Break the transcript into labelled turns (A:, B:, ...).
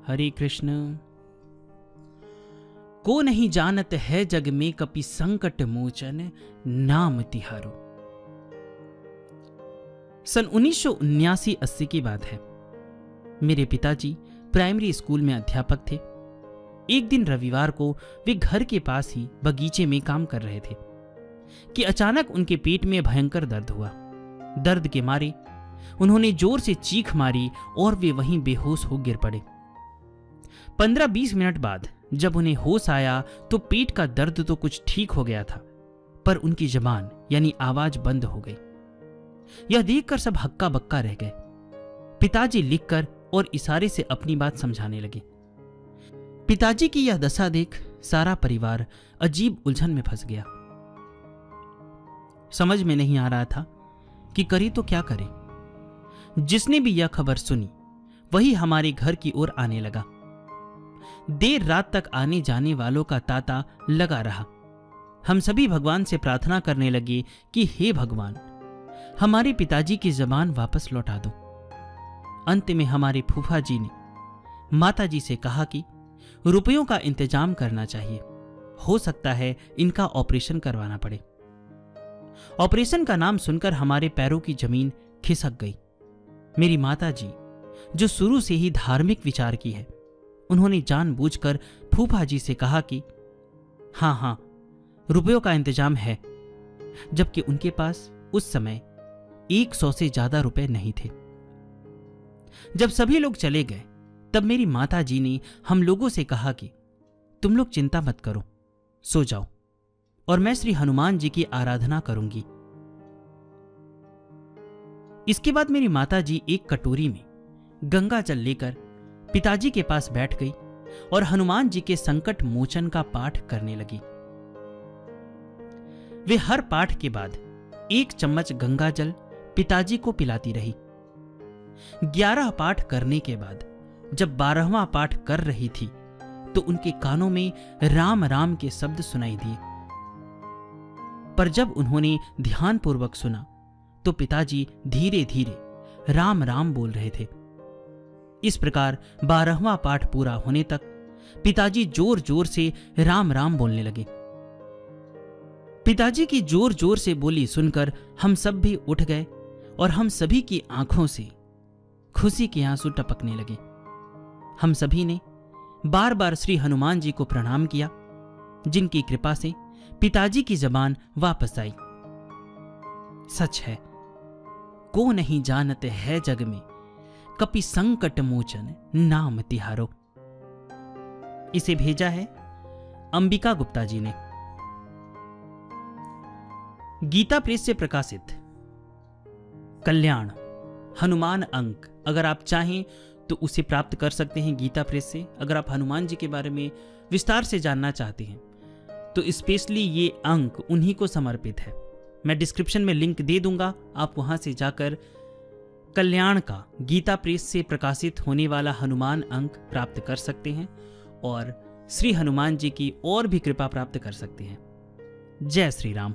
A: हरे कृष्ण। को नहीं जानत है जग में कपि संकट मोचन नाम तिहारो। सन 1979-80 की बात है। मेरे पिताजी प्राइमरी स्कूल में अध्यापक थे। एक दिन रविवार को वे घर के पास ही बगीचे में काम कर रहे थे कि अचानक उनके पेट में भयंकर दर्द हुआ। दर्द के मारे उन्होंने जोर से चीख मारी और वे वहीं बेहोश हो गिर पड़े। 15-20 मिनट बाद जब उन्हें होश आया तो पेट का दर्द तो कुछ ठीक हो गया था, पर उनकी जबान यानी आवाज बंद हो गई। यह देखकर सब हक्का बक्का रह गए। पिताजी लिखकर और इशारे से अपनी बात समझाने लगे। पिताजी की यह दशा देख सारा परिवार अजीब उलझन में फंस गया। समझ में नहीं आ रहा था कि करे तो क्या करे। जिसने भी यह खबर सुनी वही हमारे घर की ओर आने लगा। देर रात तक आने जाने वालों का तांता लगा रहा। हम सभी भगवान से प्रार्थना करने लगे कि हे भगवान, हमारे पिताजी की जबान वापस लौटा दो। अंत में हमारे फूफा जी ने माताजी से कहा कि रुपयों का इंतजाम करना चाहिए, हो सकता है इनका ऑपरेशन करवाना पड़े। ऑपरेशन का नाम सुनकर हमारे पैरों की जमीन खिसक गई। मेरी माताजी, जो शुरू से ही धार्मिक विचार की है, उन्होंने जानबूझकर फूफा जी से कहा कि हाँ, रुपयों का इंतजाम है, जबकि उनके पास उस समय 100 से ज्यादा रुपए नहीं थे। जब सभी लोग चले गए तब मेरी माताजी ने हम लोगों से कहा कि तुम लोग चिंता मत करो, सो जाओ और मैं श्री हनुमान जी की आराधना करूंगी। इसके बाद मेरी माताजी एक कटोरी में गंगा जल लेकर पिताजी के पास बैठ गई और हनुमान जी के संकट मोचन का पाठ करने लगी। वे हर पाठ के बाद 1 चम्मच गंगा जल पिताजी को पिलाती रही। 11 पाठ करने के बाद जब 12वां पाठ कर रही थी तो उनके कानों में राम राम के शब्द सुनाई दिए। पर जब उन्होंने ध्यानपूर्वक सुना तो पिताजी धीरे धीरे राम राम बोल रहे थे। इस प्रकार 12वां पाठ पूरा होने तक पिताजी जोर जोर से राम राम बोलने लगे। पिताजी की जोर जोर से बोली सुनकर हम सब भी उठ गए और हम सभी की आंखों से खुशी के आंसू टपकने लगे। हम सभी ने बार बार श्री हनुमान जी को प्रणाम किया, जिनकी कृपा से पिताजी की जबान वापस आई। सच है, को नहीं जानते है जग में कपि संकट मोचन नाम तिहारो। इसे भेजा है अंबिका गुप्ता जी ने। गीता प्रेस से प्रकाशित कल्याण हनुमान अंक, अगर आप चाहें तो उसे प्राप्त कर सकते हैं गीता प्रेस से। अगर आप हनुमान जी के बारे में विस्तार से जानना चाहते हैं तो स्पेशली ये अंक उन्हीं को समर्पित है। मैं डिस्क्रिप्शन में लिंक दे दूंगा, आप वहां से जाकर कल्याण का गीता प्रेस से प्रकाशित होने वाला हनुमान अंक प्राप्त कर सकते हैं और श्री हनुमान जी की और भी कृपा प्राप्त कर सकते हैं। जय श्री राम।